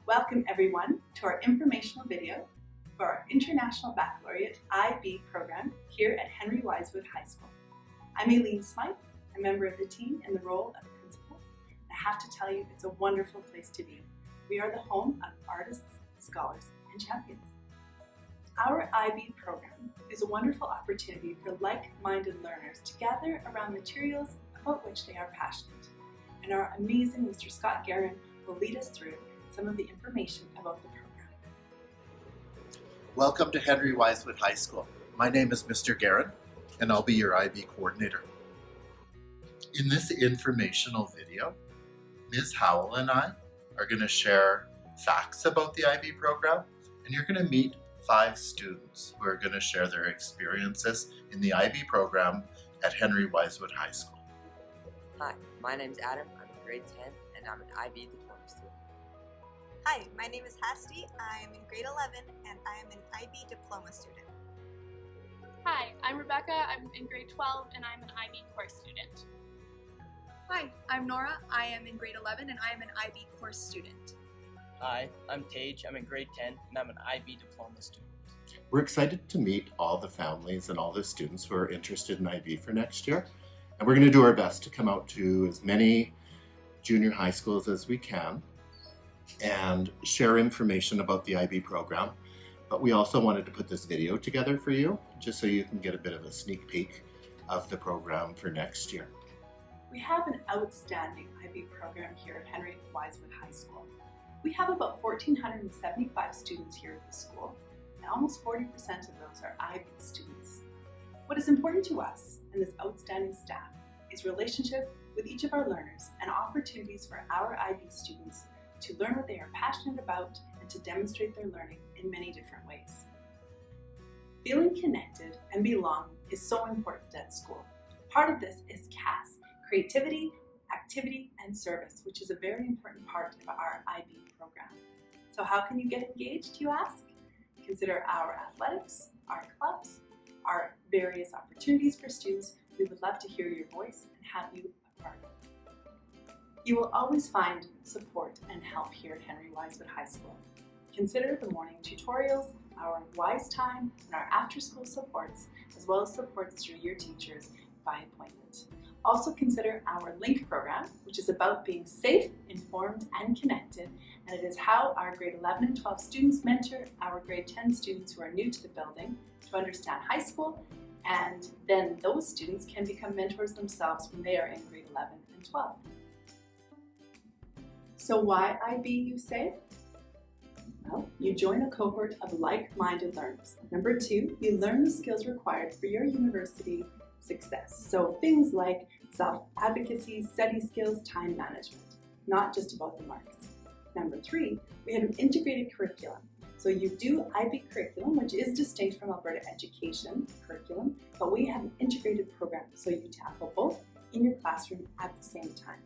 Welcome everyone to our informational video for our International Baccalaureate IB program here at Henry Wisewood High School. I'm Aileen Smythe, a member of the team in the role of principal. I have to tell you, it's a wonderful place to be. We are the home of artists, scholars, and champions. Our IB program is a wonderful opportunity for like-minded learners to gather around materials about which they are passionate. And our amazing Mr. Scott Guerin will lead us through some of the information about the program. Welcome to Henry Wisewood High School. My name is Mr. Guerin, and I'll be your IB coordinator. In this informational video, Ms. Howell and I are going to share facts about the IB program, and you're going to meet 5 students who are going to share their experiences in the IB program at Henry Wisewood High School. Hi, my name's Adam. I'm in grade 10 and I'm an IB Diploma student. Hi, my name is Hasti. I am in grade 11 and I am an IB Diploma student. Hi, I'm Rebecca. I'm in grade 12 and I'm an IB course student. Hi, I'm Nora. I am in grade 11 and I am an IB course student. Hi, I'm Tage. I'm in grade 10 and I'm an IB Diploma student. We're excited to meet all the families and all the students who are interested in IB for next year. And we're going to do our best to come out to as many junior high schools as we can and share information about the IB program. But we also wanted to put this video together for you, just so you can get a bit of a sneak peek of the program for next year. We have an outstanding IB program here at Henry Wisewood High School. We have about 1,475 students here at the school, and almost 40% of those are IB students. What is important to us and this outstanding staff is relationship with each of our learners and opportunities for our IB students to learn what they are passionate about and to demonstrate their learning in many different ways. Feeling connected and belonging is so important at school. Part of this is CAS, creativity, activity, and service, which is a very important part of our IB program. So how can you get engaged, you ask? Consider our athletics, our clubs, our various opportunities for students. We would love to hear your voice and have you a part of it. You will always find support and help here at Henry Wisewood High School. Consider the morning tutorials, our Wise Time, and our after-school supports, as well as supports through your teachers by appointment. Also consider our LINK program, which is about being safe, informed, and connected, and it is how our grade 11 and 12 students mentor our grade 10 students who are new to the building to understand high school, and then those students can become mentors themselves when they are in grade 11 and 12. So why IB, you say? Well, you join a cohort of like-minded learners. Number 2, you learn the skills required for your university success. So things like self-advocacy, study skills, time management, not just about the marks. Number 3, we have an integrated curriculum. So you do IB curriculum, which is distinct from Alberta education curriculum, but we have an integrated program, so you tackle both in your classroom at the same time.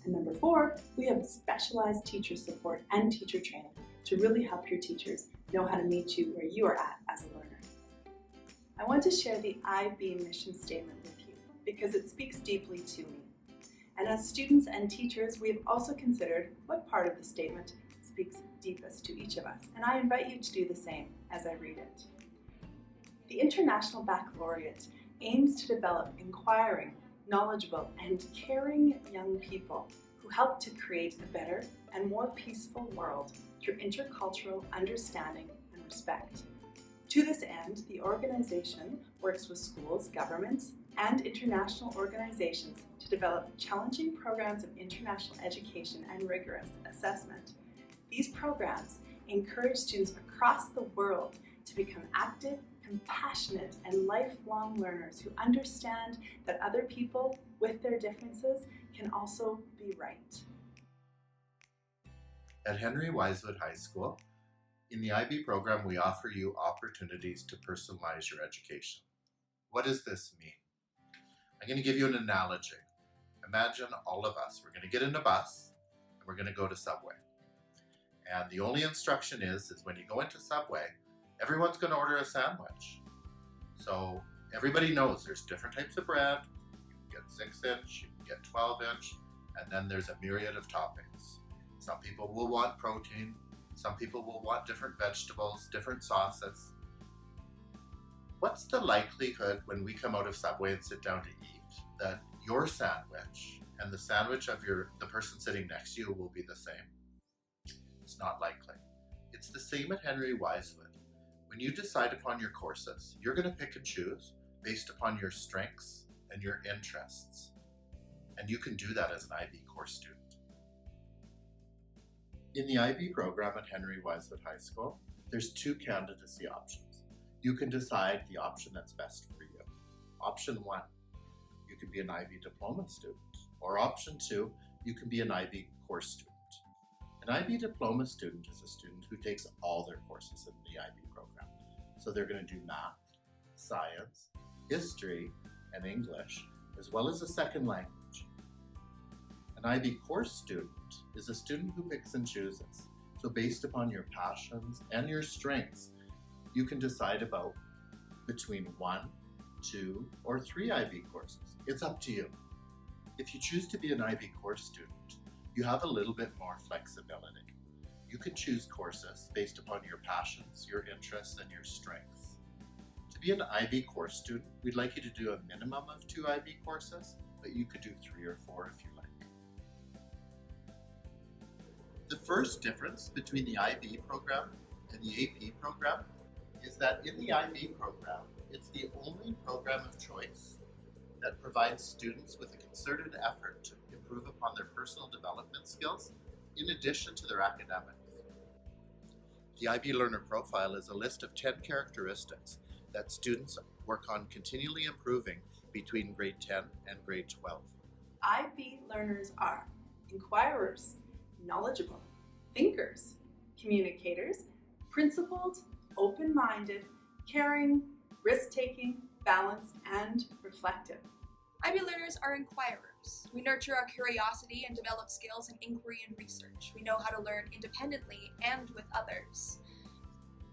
And number 4, we have specialized teacher support and teacher training to really help your teachers know how to meet you where you are at as a learner. I want to share the IB mission statement with you because it speaks deeply to me. And as students and teachers, we have also considered what part of the statement speaks deepest to each of us. And I invite you to do the same as I read it. The International Baccalaureate aims to develop inquiring, knowledgeable, and caring young people who help to create a better and more peaceful world through intercultural understanding and respect. To this end, the organization works with schools, governments, and international organizations to develop challenging programs of international education and rigorous assessment. These programs encourage students across the world to become active, compassionate, and lifelong learners who understand that other people, with their differences, can also be right. At Henry Wisewood High School, in the IB program, we offer you opportunities to personalize your education. What does this mean? I'm going to give you an analogy. Imagine all of us. We're going to get in a bus and we're going to go to Subway. And the only instruction is when you go into Subway, everyone's going to order a sandwich. So everybody knows there's different types of bread. You can get 6-inch, you can get 12-inch, and then there's a myriad of toppings. Some people will want protein, Some people will want different vegetables, different sauces. What's the likelihood when we come out of Subway and sit down to eat that your sandwich and the sandwich of the person sitting next to you will be the same? It's not likely. It's the same at Henry Wisewood. When you decide upon your courses, you're going to pick and choose based upon your strengths and your interests. And you can do that as an IB course student. In the IB program at Henry Wisewood High School, there's 2 candidacy options. You can decide the option that's best for you. Option 1, you can be an IB Diploma student. Or option 2, you can be an IB course student. An IB Diploma student is a student who takes all their courses in the IB program. So they're going to do math, science, history, and English, as well as a second language. An IB course student is a student who picks and chooses. So based upon your passions and your strengths, you can decide about between 1, 2, or 3 IB courses. It's up to you. If you choose to be an IB course student, you have a little bit more flexibility. You can choose courses based upon your passions, your interests, and your strengths. To be an IB course student, we'd like you to do a minimum of 2 IB courses, but you could do 3 or 4 if you like. The first difference between the IB program and the AP program is that in the IB program, it's the only program of choice that provides students with a concerted effort to improve upon their personal development skills in addition to their academics. The IB Learner Profile is a list of 10 characteristics that students work on continually improving between grade 10 and grade 12. IB learners are inquirers, knowledgeable, thinkers, communicators, principled, open-minded, caring, risk-taking, balanced, and reflective. IB learners are inquirers. We nurture our curiosity and develop skills in inquiry and research. We know how to learn independently and with others.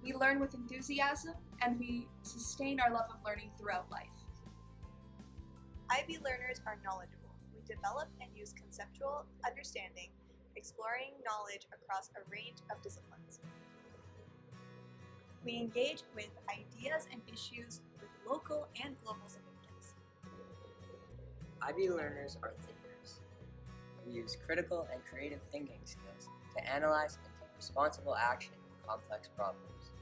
We learn with enthusiasm, and we sustain our love of learning throughout life. IB learners are knowledgeable. We develop and use conceptual understanding, exploring knowledge across a range of disciplines. We engage with ideas and issues with local and global significance. IB learners are thinkers. We use critical and creative thinking skills to analyze and take responsible action in complex problems.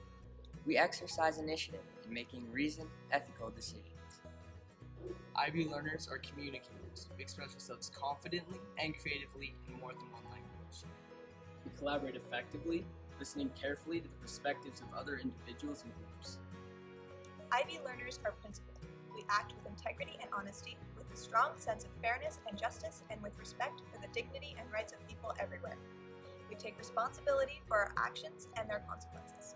We exercise initiative in making reasoned, ethical decisions. IB learners are communicators. We express ourselves confidently and creatively in more than one language. We collaborate effectively, listening carefully to the perspectives of other individuals and groups. IB learners are principled. We act with integrity and honesty, with a strong sense of fairness and justice, and with respect for the dignity and rights of people everywhere. We take responsibility for our actions and their consequences.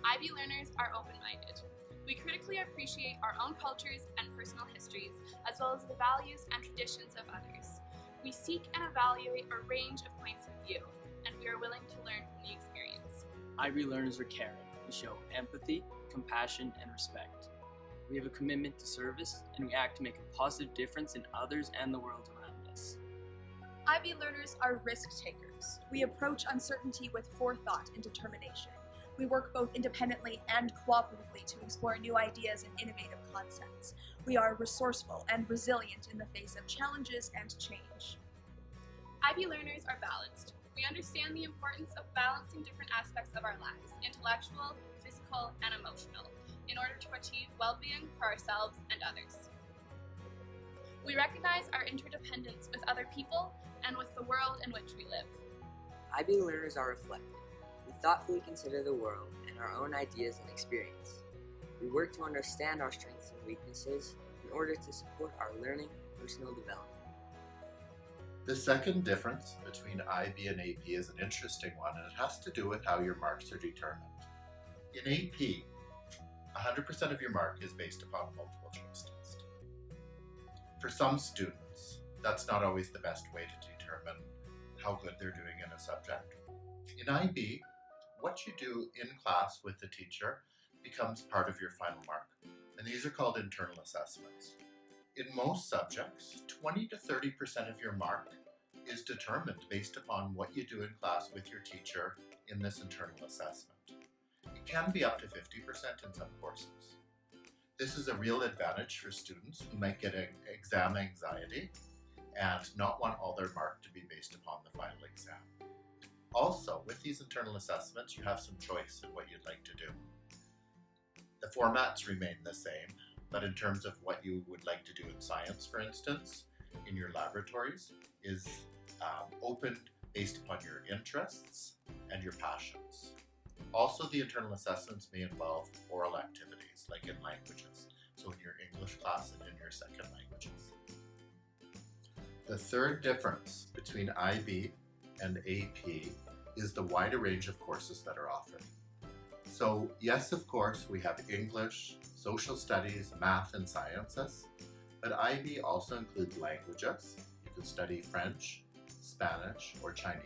IB learners are open-minded. We critically appreciate our own cultures and personal histories, as well as the values and traditions of others. We seek and evaluate a range of points of view, and we are willing to learn from the experience. IB learners are caring. We show empathy, compassion, and respect. We have a commitment to service, and we act to make a positive difference in others and the world around us. IB learners are risk takers. We approach uncertainty with forethought and determination. We work both independently and cooperatively to explore new ideas and innovative concepts. We are resourceful and resilient in the face of challenges and change. IB learners are balanced. We understand the importance of balancing different aspects of our lives, intellectual, physical, and emotional, in order to achieve well-being for ourselves and others. We recognize our interdependence with other people and with the world in which we live. IB learners are reflective. We thoughtfully consider the world and our own ideas and experience. We work to understand our strengths and weaknesses in order to support our learning and personal development. The second difference between IB and AP is an interesting one, and it has to do with how your marks are determined. In AP, 100% of your mark is based upon a multiple choice test. For some students, that's not always the best way to determine how good they're doing in a subject. In IB, what you do in class with the teacher becomes part of your final mark, and these are called internal assessments. In most subjects, 20 to 30% of your mark is determined based upon what you do in class with your teacher in this internal assessment. It can be up to 50% in some courses. This is a real advantage for students who might get exam anxiety and not want all their mark to be based upon the final exam. Also, with these internal assessments, you have some choice in what you'd like to do. The formats remain the same, but in terms of what you would like to do in science, for instance, in your laboratories, is open based upon your interests and your passions. Also, the internal assessments may involve oral activities, like in languages, so in your English class and in your second languages. The third difference between IB and AP is the wider range of courses that are offered. So yes, of course, we have English, social studies, math, and sciences, but IB also includes languages. You can study French, Spanish, or Chinese.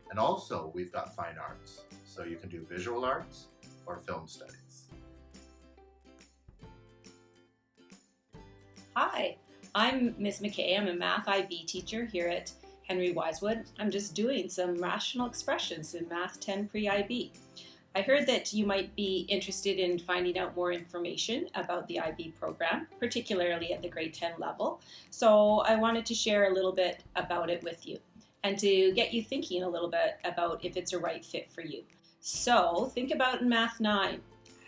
And also, we've got fine arts, so you can do visual arts or film studies. Hi, I'm Miss McKay. I'm a Math IB teacher here at Henry Wisewood. I'm just doing some rational expressions in Math 10 Pre-IB. I heard that you might be interested in finding out more information about the IB program, particularly at the grade 10 level. So I wanted to share a little bit about it with you and to get you thinking a little bit about if it's a right fit for you. So think about Math 9.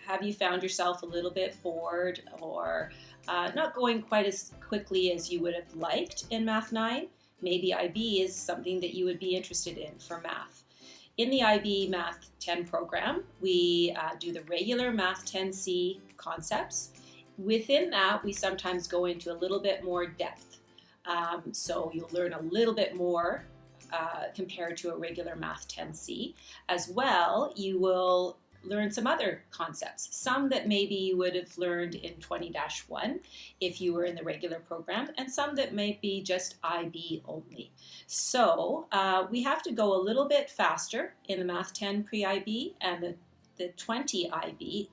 Have you found yourself a little bit bored or not going quite as quickly as you would have liked in Math 9? Maybe IB is something that you would be interested in for math. In the IB Math 10 program, we do the regular Math 10C concepts. Within that, we sometimes go into a little bit more depth. So you'll learn a little bit more compared to a regular Math 10C. As well, you will learn some other concepts, some that maybe you would have learned in 20-1 if you were in the regular program, and some that may be just IB only. So we have to go a little bit faster in the Math 10 Pre-IB and the 20 IB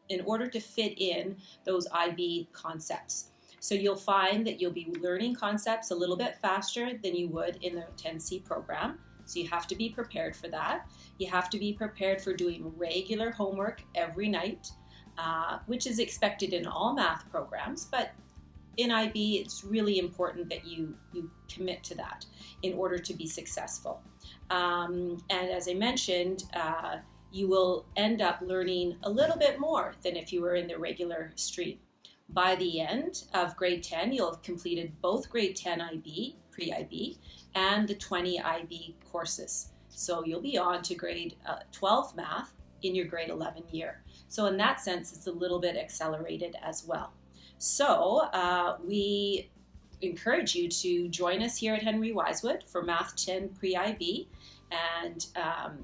in order to fit in those IB concepts. So you'll find that you'll be learning concepts a little bit faster than you would in the 10C program. So you have to be prepared for that. You have to be prepared for doing regular homework every night, which is expected in all math programs. But in IB, it's really important that you commit to that in order to be successful. And as I mentioned, you will end up learning a little bit more than if you were in the regular stream. By the end of grade 10, you'll have completed both grade 10 IB, pre-IB, and the 20 IB courses. So you'll be on to grade 12 math in your grade 11 year. So in that sense, it's a little bit accelerated as well. So we encourage you to join us here at Henry Wisewood for Math 10 Pre-IB. And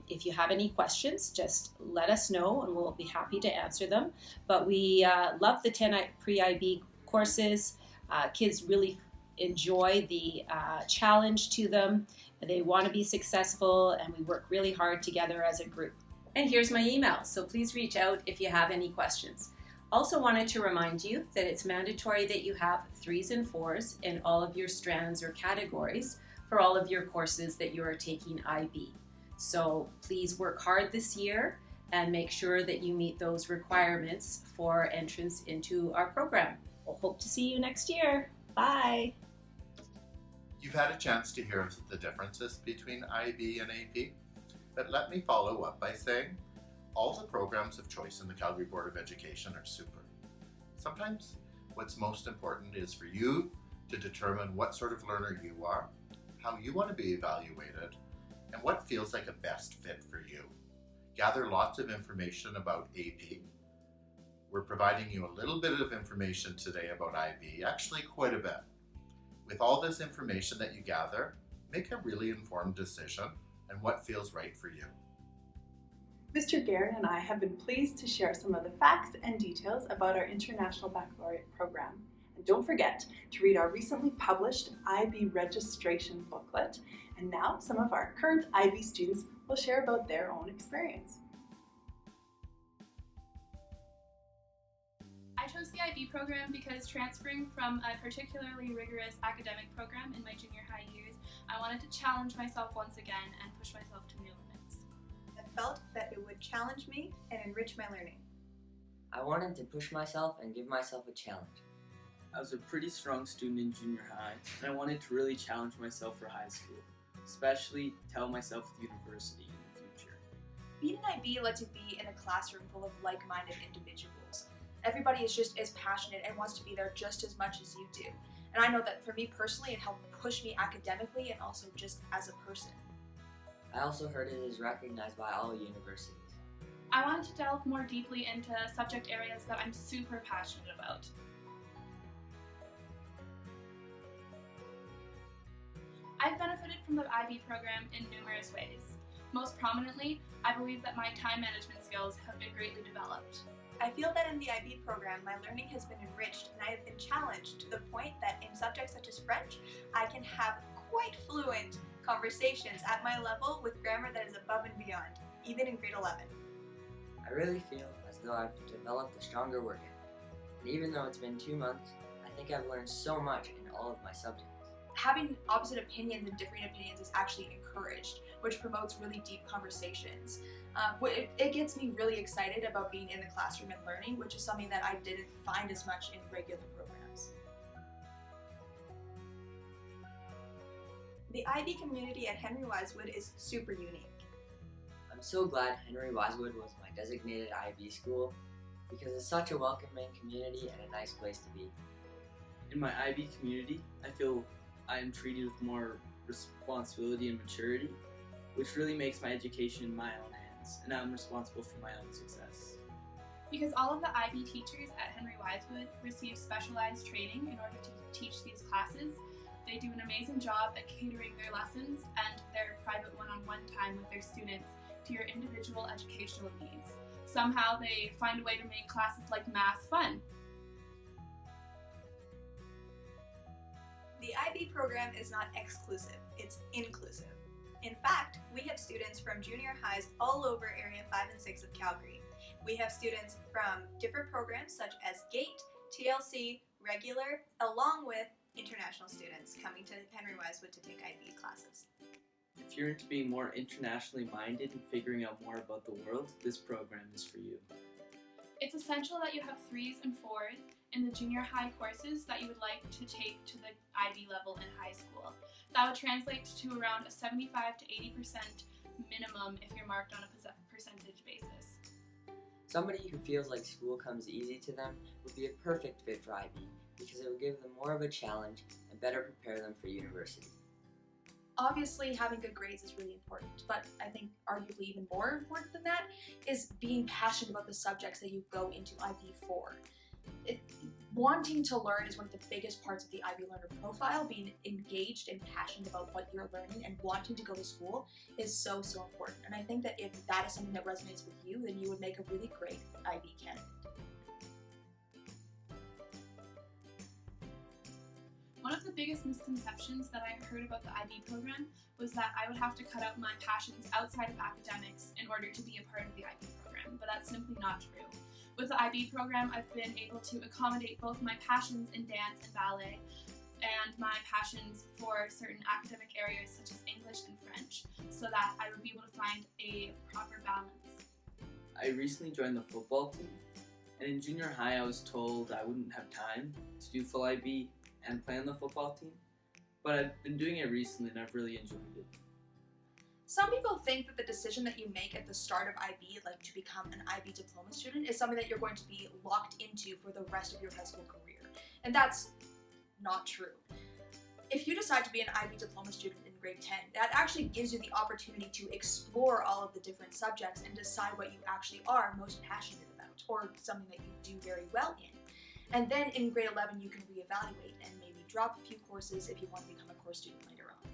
if you have any questions, just let us know and we'll be happy to answer them. But we love the 10 Pre-IB courses. Kids really enjoy the challenge to them. They want to be successful and we work really hard together as a group. And here's my email, so please reach out if you have any questions. Also wanted to remind you that it's mandatory that you have 3s and 4s in all of your strands or categories for all of your courses that you are taking IB. So please work hard this year and make sure that you meet those requirements for entrance into our program. We'll hope to see you next year. Bye. You've had a chance to hear the differences between IB and AP, but let me follow up by saying all the programs of choice in the Calgary Board of Education are super. Sometimes what's most important is for you to determine what sort of learner you are, how you want to be evaluated, and what feels like a best fit for you. Gather lots of information about AP. We're providing you a little bit of information today about IB, actually quite a bit. With all this information that you gather, make a really informed decision and what feels right for you. Mr. Guerin and I have been pleased to share some of the facts and details about our International Baccalaureate program. And don't forget to read our recently published IB registration booklet. And now some of our current IB students will share about their own experience. I chose the IB program because transferring from a particularly rigorous academic program in my junior high years, I wanted to challenge myself once again and push myself to new limits. I felt that it would challenge me and enrich my learning. I wanted to push myself and give myself a challenge. I was a pretty strong student in junior high, and I wanted to really challenge myself for high school, especially tell myself with university in the future. Being an IB lets you be in a classroom full of like-minded individuals. Everybody is just as passionate and wants to be there just as much as you do. And I know that for me personally, it helped push me academically and also just as a person. I also heard it is recognized by all universities. I wanted to delve more deeply into subject areas that I'm super passionate about. I've benefited from the IB program in numerous ways. Most prominently, I believe that my time management skills have been greatly developed. I feel that in the IB program, my learning has been enriched and I have been challenged to the point that in subjects such as French, I can have quite fluent conversations at my level with grammar that is above and beyond, even in grade 11. I really feel as though I've developed a stronger work ethic. And even though it's been 2 months, I think I've learned so much in all of my subjects. Having opposite opinions and differing opinions is actually encouraged, which promotes really deep conversations. It gets me really excited about being in the classroom and learning, which is something that I didn't find as much in regular programs. The IB community at Henry Wisewood is super unique. I'm so glad Henry Wisewood was my designated IB school because it's such a welcoming community and a nice place to be. In my IB community, I feel I am treated with more responsibility and maturity, which really makes my education in my own hands, and I'm responsible for my own success. Because all of the IB teachers at Henry Wisewood receive specialized training in order to teach these classes, they do an amazing job at catering their lessons and their private one-on-one time with their students to your individual educational needs. Somehow they find a way to make classes like math fun. The IB program is not exclusive, it's inclusive. In fact, we have students from junior highs all over Area 5 and 6 of Calgary. We have students from different programs such as GATE, TLC, regular, along with international students coming to Henry Wisewood to take IB classes. If you're into being more internationally minded and figuring out more about the world, this program is for you. It's essential that you have 3s and 4s in the junior high courses that you would like to take to the IB level in high school. That would translate to around a 75 to 80% minimum if you're marked on a percentage basis. Somebody who feels like school comes easy to them would be a perfect fit for IB because it would give them more of a challenge and better prepare them for university. Obviously, having good grades is really important, but I think arguably even more important than that is being passionate about the subjects that you go into IB for. Wanting to learn is one of the biggest parts of the IB learner profile. Being engaged and passionate about what you're learning and wanting to go to school is so important. And I think that if that is something that resonates with you, then you would make a really great IB candidate. One of the biggest misconceptions that I heard about the IB program was that I would have to cut out my passions outside of academics in order to be a part of the IB program, but that's simply not true. With the IB program, I've been able to accommodate both my passions in dance and ballet and my passions for certain academic areas such as English and French, so that I would be able to find a proper balance. I recently joined the football team, and in junior high I was told I wouldn't have time to do full IB and play on the football team, but I've been doing it recently and I've really enjoyed it. Some people think that the decision that you make at the start of IB, like to become an IB diploma student, is something that you're going to be locked into for the rest of your high school career. And that's not true. If you decide to be an IB diploma student in grade 10, that actually gives you the opportunity to explore all of the different subjects and decide what you actually are most passionate about, or something that you do very well in. And then in grade 11, you can reevaluate and maybe drop a few courses if you want to become a course student later on.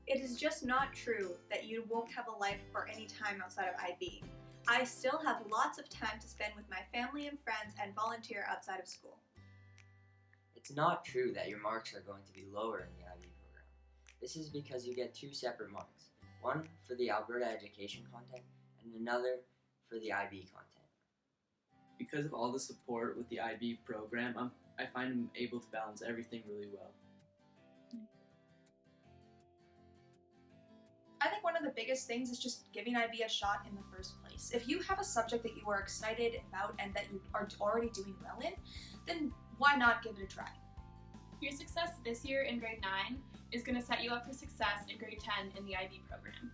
It is just not true that you won't have a life or any time outside of IB. I still have lots of time to spend with my family and friends and volunteer outside of school. It's not true that your marks are going to be lower in the IB program. This is because you get 2 separate marks, one for the Alberta education content and another for the IB content. Because of all the support with the IB program, I find I'm able to balance everything really well. I think one of the biggest things is just giving IB a shot in the first place. If you have a subject that you are excited about and that you are already doing well in, then why not give it a try? Your success this year in grade 9 is going to set you up for success in grade 10 in the IB program.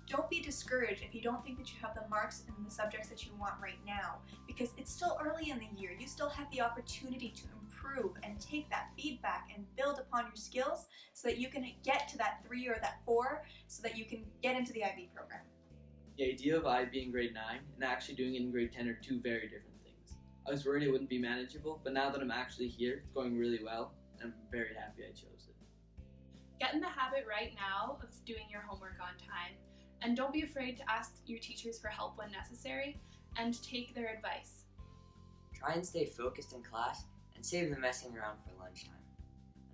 Don't be discouraged if you don't think that you have the marks in the subjects that you want right now, because it's still early in the year. You still have the opportunity to improve and take that feedback and build upon your skills so that you can get to that 3 or that 4 so that you can get into the IB program. The idea of IB in grade 9 and actually doing it in grade 10 are two very different things. I was worried it wouldn't be manageable, but now that I'm actually here, it's going really well, and I'm very happy I chose it. Get in the habit right now of doing your homework on time, and don't be afraid to ask your teachers for help when necessary, and take their advice. Try and stay focused in class and save the messing around for lunchtime.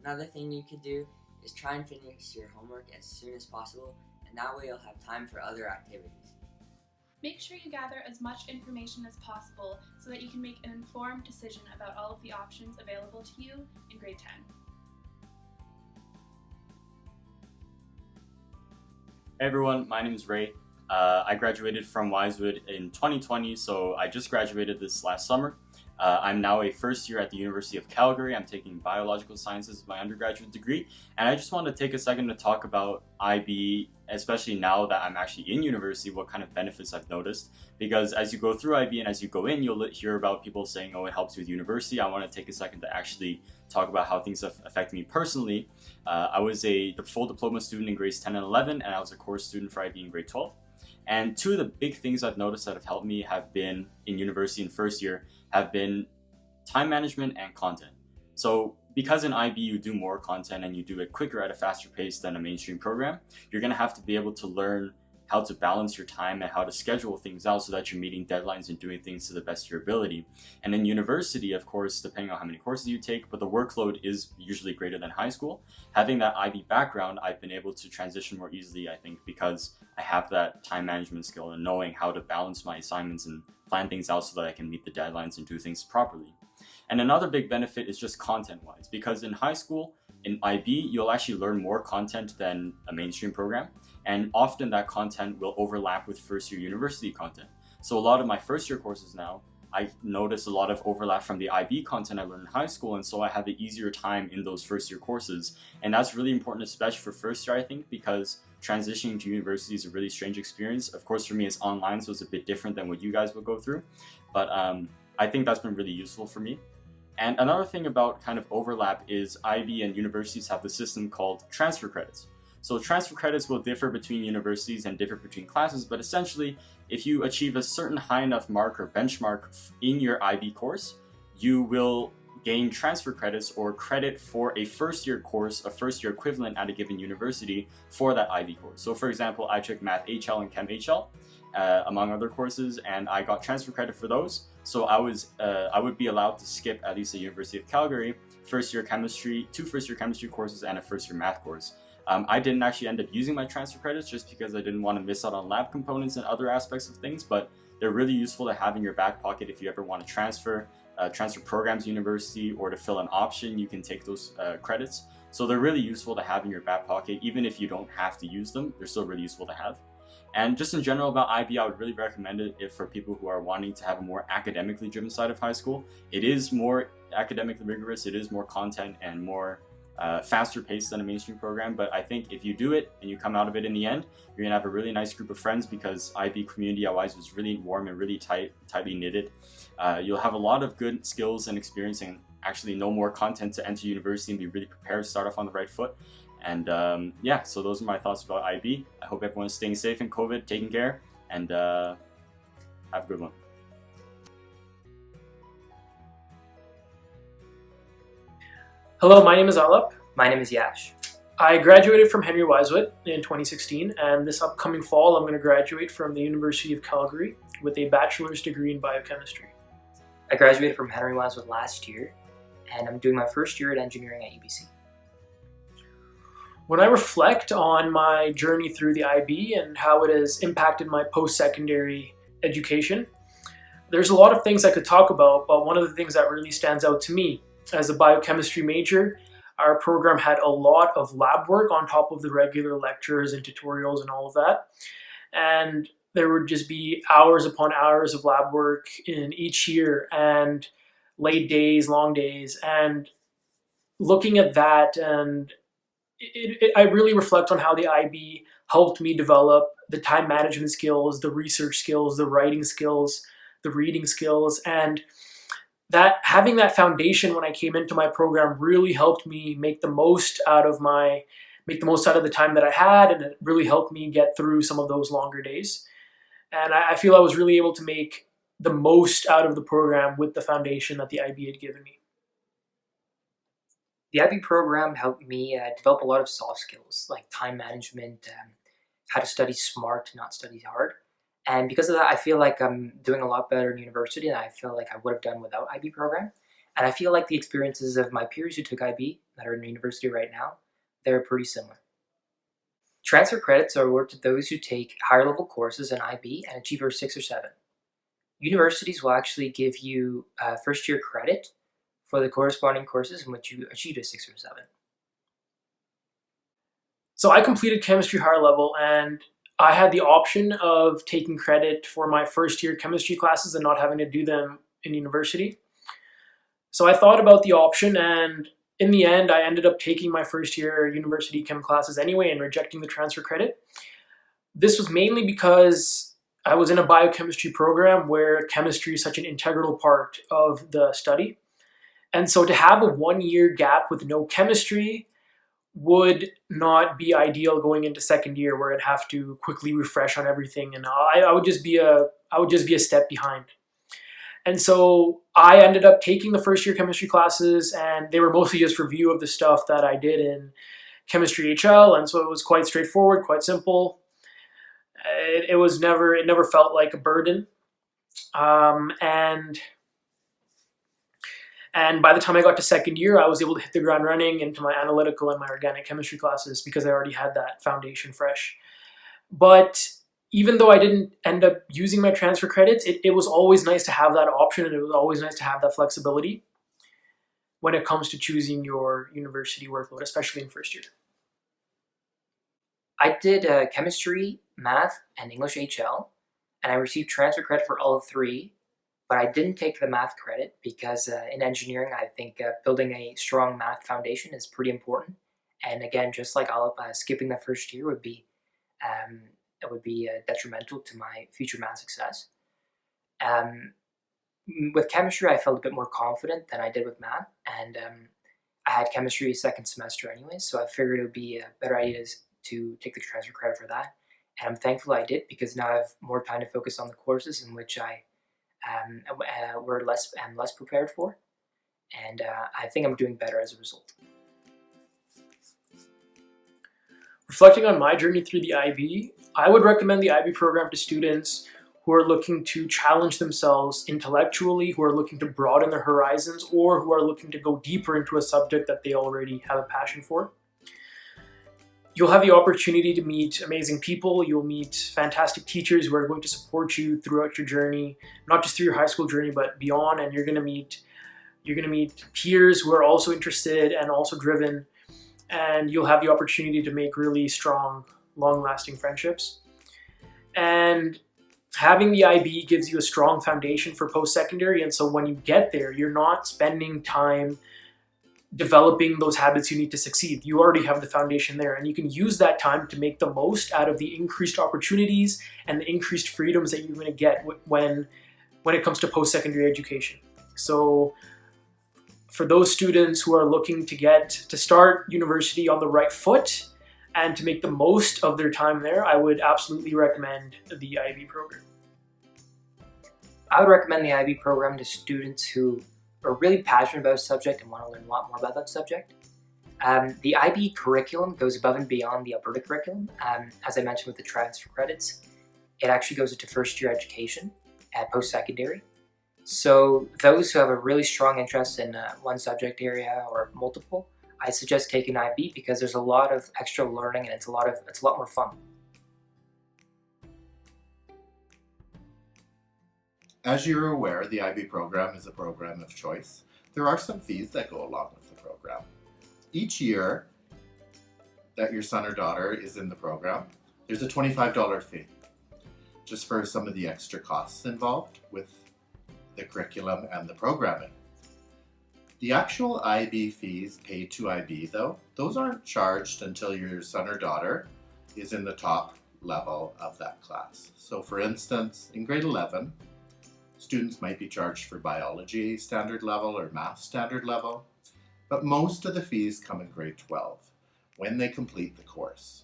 Another thing you could do is try and finish your homework as soon as possible, and that way you'll have time for other activities. Make sure you gather as much information as possible so that you can make an informed decision about all of the options available to you in grade 10. Hey everyone, my name is Ray. I graduated from Wisewood in 2020, so I just graduated this last summer. I'm now a first year at the University of Calgary. I'm taking biological sciences as my undergraduate degree, and I just want to take a second to talk about IB, especially now that I'm actually in university, what kind of benefits I've noticed. Because as you go through IB and as you go in, you'll hear about people saying, oh, it helps you with university. I want to take a second to actually talk about how things have affected me personally. I was a full diploma student in grades 10 and 11, and I was a course student for IB in grade 12. And two of the big things I've noticed that have helped me have been in university in first year have been time management and content. So because in IB you do more content and you do it quicker at a faster pace than a mainstream program, you're going to have to be able to learn how to balance your time and how to schedule things out so that you're meeting deadlines and doing things to the best of your ability. And in university, of course, depending on how many courses you take, but the workload is usually greater than high school. Having that IB background, I've been able to transition more easily, I think, because I have that time management skill and knowing how to balance my assignments and plan things out so that I can meet the deadlines and do things properly. And another big benefit is just content-wise, because in high school, in IB, you'll actually learn more content than a mainstream program. And often that content will overlap with first year university content. So a lot of my first year courses now, I notice a lot of overlap from the IB content I learned in high school, and so I have an easier time in those first year courses. And that's really important, especially for first year, I think, because transitioning to university is a really strange experience. Of course, for me, it's online, so it's a bit different than what you guys would go through. But I think that's been really useful for me. And another thing about kind of overlap is IB and universities have the system called transfer credits. So transfer credits will differ between universities and differ between classes, but essentially, if you achieve a certain high enough mark or benchmark in your IB course, you will gain transfer credits or credit for a first year course, a first year equivalent at a given university for that IB course. So for example, I took Math HL and Chem HL, among other courses, and I got transfer credit for those. So I would be allowed to skip at least the University of Calgary first year chemistry, 2 first year chemistry courses and a first year math course. I didn't actually end up using my transfer credits just because I didn't want to miss out on lab components and other aspects of things, but they're really useful to have in your back pocket if you ever want to transfer programs to university or to fill an option. You can take those credits. So they're really useful to have in your back pocket, even if you don't have to use them. They're still really useful to have. And just in general about IB, I would really recommend it if for people who are wanting to have a more academically driven side of high school. It is more academically rigorous, it is more content and more faster paced than a mainstream program, but I think if you do it and you come out of it in the end, you're gonna have a really nice group of friends because IB community otherwise was really warm and really tightly knitted. You'll have a lot of good skills and experience and actually know more content to enter university and be really prepared to start off on the right foot. And yeah, so those are my thoughts about IB. I hope everyone's staying safe in COVID, taking care, and have a good one. Hello, my name is Alap. My name is Yash. I graduated from Henry Wisewood in 2016, and this upcoming fall I'm going to graduate from the University of Calgary with a bachelor's degree in biochemistry. I graduated from Henry Wisewood last year, and I'm doing my first year at engineering at UBC. When I reflect on my journey through the IB and how it has impacted my post-secondary education, There's a lot of things I could talk about, but one of the things that really stands out to me as a biochemistry major, our program had a lot of lab work on top of the regular lectures and tutorials and all of that. And there would just be hours upon hours of lab work in each year and late days, long days. And looking at that, and I really reflect on how the IB helped me develop the time management skills, the research skills, the writing skills, the reading skills, and that having that foundation when I came into my program really helped me make the most out of the time that I had, and it really helped me get through some of those longer days. And I feel I was really able to make the most out of the program with the foundation that the IB had given me. The IB program helped me develop a lot of soft skills like time management, how to study smart, not study hard. And because of that, I feel like I'm doing a lot better in university than I feel like I would have done without IB program. And I feel like the experiences of my peers who took IB that are in university right now, they're pretty similar. Transfer credits are awarded to those who take higher level courses in IB and achieve a 6 or 7. Universities will actually give you first year credit for the corresponding courses in which you achieved a 6 or 7. So I completed chemistry higher level, and I had the option of taking credit for my first year chemistry classes and not having to do them in university. So I thought about the option, and in the end, I ended up taking my first year university chem classes anyway and rejecting the transfer credit. This was mainly because I was in a biochemistry program where chemistry is such an integral part of the study. And so to have a 1-year gap with no chemistry would not be ideal going into second year, where I'd have to quickly refresh on everything, and I would just be a step behind. And so I ended up taking the first year chemistry classes, and they were mostly just review of the stuff that I did in chemistry HL, and so it was quite straightforward, quite simple. It never felt like a burden, and by the time I got to second year, I was able to hit the ground running into my analytical and my organic chemistry classes because I already had that foundation fresh. But even though I didn't end up using my transfer credits, it was always nice to have that option, and it was always nice to have that flexibility when it comes to choosing your university workload, especially in first year. I did chemistry, math, and English HL, and I received transfer credit for all 3. But I didn't take the math credit because in engineering, I think building a strong math foundation is pretty important. And again, just like Alep, skipping the first year would be detrimental to my future math success. With chemistry, I felt a bit more confident than I did with math, and I had chemistry second semester anyway, so I figured it would be a better idea to take the transfer credit for that. And I'm thankful I did, because now I have more time to focus on the courses in which I'm less prepared for, and I think I'm doing better as a result. Reflecting on my journey through the IB, I would recommend the IB program to students who are looking to challenge themselves intellectually, who are looking to broaden their horizons, or who are looking to go deeper into a subject that they already have a passion for. You'll have the opportunity to meet amazing people. You'll meet fantastic teachers who are going to support you throughout your journey, not just through your high school journey, but beyond. And you're going to meet peers who are also interested and also driven. And you'll have the opportunity to make really strong, long-lasting friendships. And having the IB gives you a strong foundation for post-secondary. And so when you get there, you're not spending time developing those habits you need to succeed. You already have the foundation there, and you can use that time to make the most out of the increased opportunities and the increased freedoms that you're going to get when it comes to post-secondary education. So for those students who are looking to start university on the right foot and to make the most of their time there, I would absolutely recommend the IB program. I would recommend the IB program to students who are really passionate about a subject and want to learn a lot more about that subject. The IB curriculum goes above and beyond the Alberta curriculum. As I mentioned with the transfer credits, it actually goes into first year education at post-secondary. So those who have a really strong interest in one subject area or multiple, I suggest taking IB because there's a lot of extra learning and it's a lot more fun. As you're aware, the IB program is a program of choice. There are some fees that go along with the program. Each year that your son or daughter is in the program, there's a $25 fee, just for some of the extra costs involved with the curriculum and the programming. The actual IB fees paid to IB, though, those aren't charged until your son or daughter is in the top level of that class. So for instance, in grade 11, students might be charged for biology standard level or math standard level, but most of the fees come in grade 12 when they complete the course.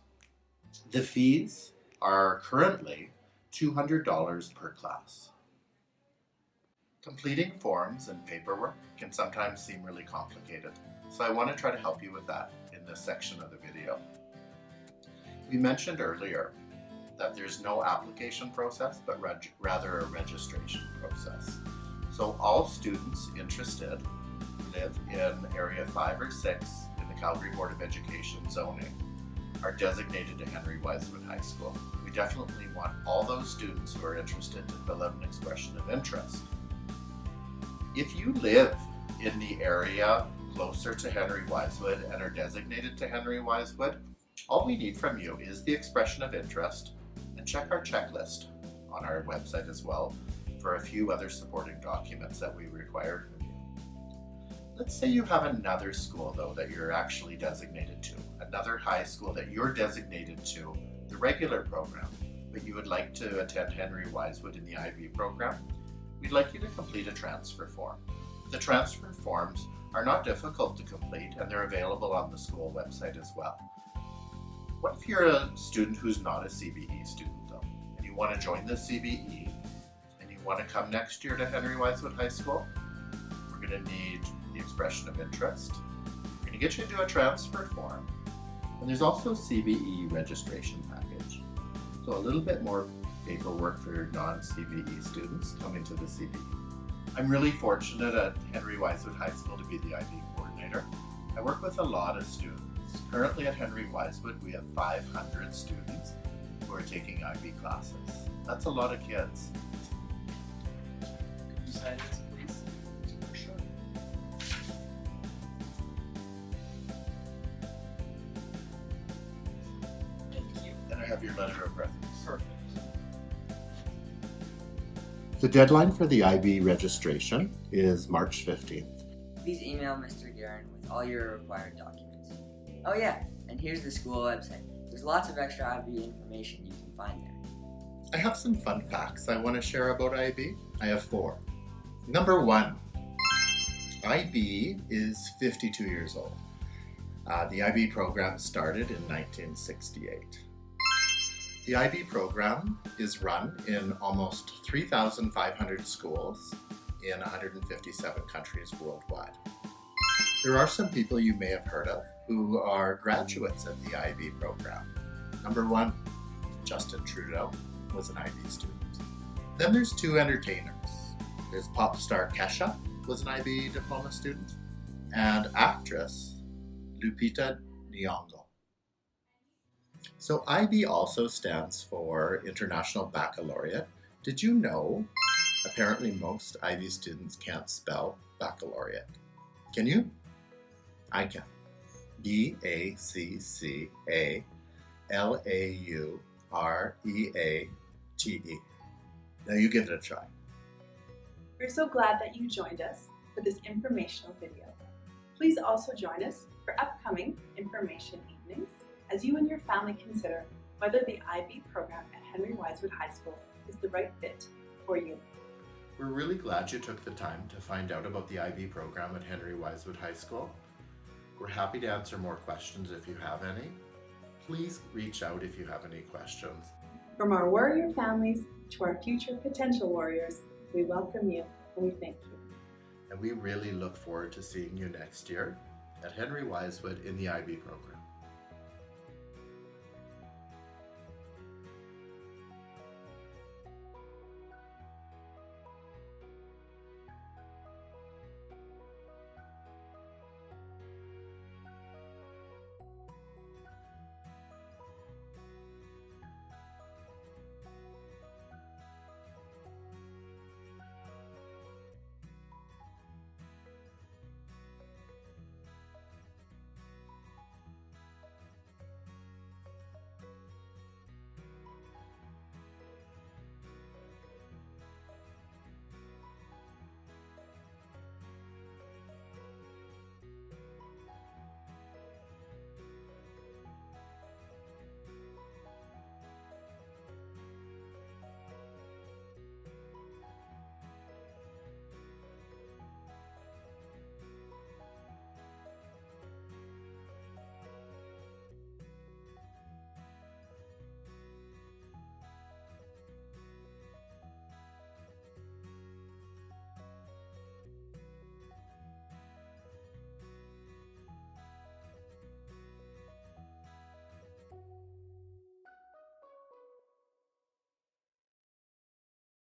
The fees are currently $200 per class. Completing forms and paperwork can sometimes seem really complicated, so I want to try to help you with that in this section of the video. We mentioned earlier that there's no application process, but rather a registration process. So all students interested who live in Area 5 or 6 in the Calgary Board of Education zoning are designated to Henry Wisewood High School. We definitely want all those students who are interested to fill out an expression of interest. If you live in the area closer to Henry Wisewood and are designated to Henry Wisewood, all we need from you is the expression of interest, and check our checklist on our website as well for a few other supporting documents that we require from you. Let's say you have another school though that you're actually designated to, another high school that you're designated to the regular program, but you would like to attend Henry Wisewood in the IB program. We'd like you to complete a transfer form. The transfer forms are not difficult to complete and they're available on the school website as well. What if you're a student who's not a CBE student though, and you want to join the CBE and you want to come next year to Henry Wisewood High School? We're going to need the expression of interest. We're going to get you to do a transfer form, and there's also a CBE registration package. So a little bit more paperwork for non-CBE students coming to the CBE. I'm really fortunate at Henry Wisewood High School to be the IB coordinator. I work with a lot of students. Currently at Henry Wisewood, we have 500 students who are taking IB classes. That's a lot of kids. Could you sign this, please? Sure. Thank you. And I have your letter of preference. Perfect. The deadline for the IB registration is March 15th. Please email Mr. Guerin with all your required documents. Oh yeah, and here's the school website. There's lots of extra IB information you can find there. I have some fun facts I want to share about IB. I have 4. Number 1, IB is 52 years old. The IB program started in 1968. The IB program is run in almost 3,500 schools in 157 countries worldwide. There are some people you may have heard of who are graduates of the IB program. Number 1, Justin Trudeau was an IB student. Then there's 2 entertainers. There's pop star Kesha was an IB diploma student, and actress Lupita Nyong'o. So IB also stands for International Baccalaureate. Did you know? Apparently most IB students can't spell baccalaureate. Can you? I can. B-A-C-C-A-L-A-U-R-E-A-T-E. Now you give it a try. We're so glad that you joined us for this informational video. Please also join us for upcoming information evenings as you and your family consider whether the IB program at Henry Wisewood High School is the right fit for you. We're really glad you took the time to find out about the IB program at Henry Wisewood High School. We're happy to answer more questions if you have any. Please reach out if you have any questions. From our warrior families to our future potential warriors, we welcome you and we thank you. And we really look forward to seeing you next year at Henry Wisewood in the IB program.